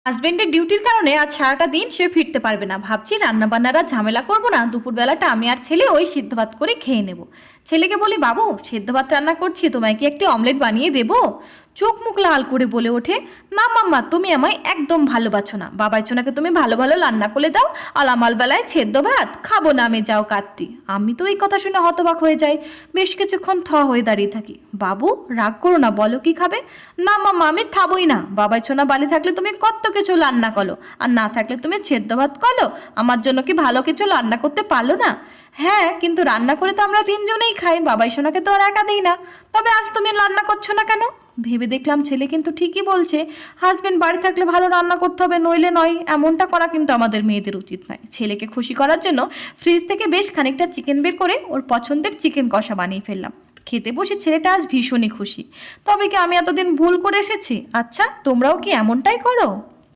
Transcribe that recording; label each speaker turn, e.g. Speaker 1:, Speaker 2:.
Speaker 1: হাজবেন্ডের ডিউটির কারণে আজ সারাটা দিন সে ফিরতে পারবে না। ভাবছি রান্না বান্নার আর ঝামেলা করবো না, দুপুরবেলাটা আমি আর ছেলে ওই সিদ্ধ ভাত করে খেয়ে নেব। ছেলেকে বলি, বাবু সিদ্ধ ভাত রান্না করছি, তোমায় কি একটি অমলেট বানিয়ে দেবো? চোখ মুখ লাল করে বলে ওঠে, না মাম্মা, তুমি আমায় একদম ভালোবাসো না। বাবাই চোনাকে তুমি ভালো ভালো রান্না করে দাও, আর আমার বেলায় সেদ্ধ ভাত খাবো না, আমি যাও কাটতি। আমি তো এই কথা শুনে হতবাক হয়ে যাই। বেশ কিছুক্ষণ হয়ে দাঁড়িয়ে থাকি। বাবু রাগ করো না, বলো কি খাবে? না মাম্মা, আমি খাবোই না। বাবাই ছোনা বালি থাকলে তুমি কত কিছু রান্না করো, আর না থাকলে তুমি সেদ্ধ ভাত করো। আমার জন্য কি ভালো কিছু রান্না করতে পারলো না? হ্যাঁ, কিন্তু রান্না করে তো আমরা তিনজনেই খাই, বাবাই সোনাকে তো আর একা দিই না। তবে আজ তুমি রান্না করছো না কেন? ভেবে দেখলাম ছেলে কিন্তু ঠিকই বলছে। হাজবেন্ড বাড়ি থাকলে ভালো রান্না করতে হবে, নইলে নয়। এমনটা করা কিন্তু আমাদের মেয়েদের উচিত নয়। ছেলেকে খুশি করার জন্য ফ্রিজ থেকে বেশ খানিকটা চিকেন বের করে ওর পছন্দের চিকেন কষা বানিয়ে ফেললাম। খেতে বসে ছেলেটা আজ ভীষণই খুশি। তবে কি আমি এতদিন ভুল করে এসেছি? আচ্ছা, তোমরাও কি এমনটাই করো?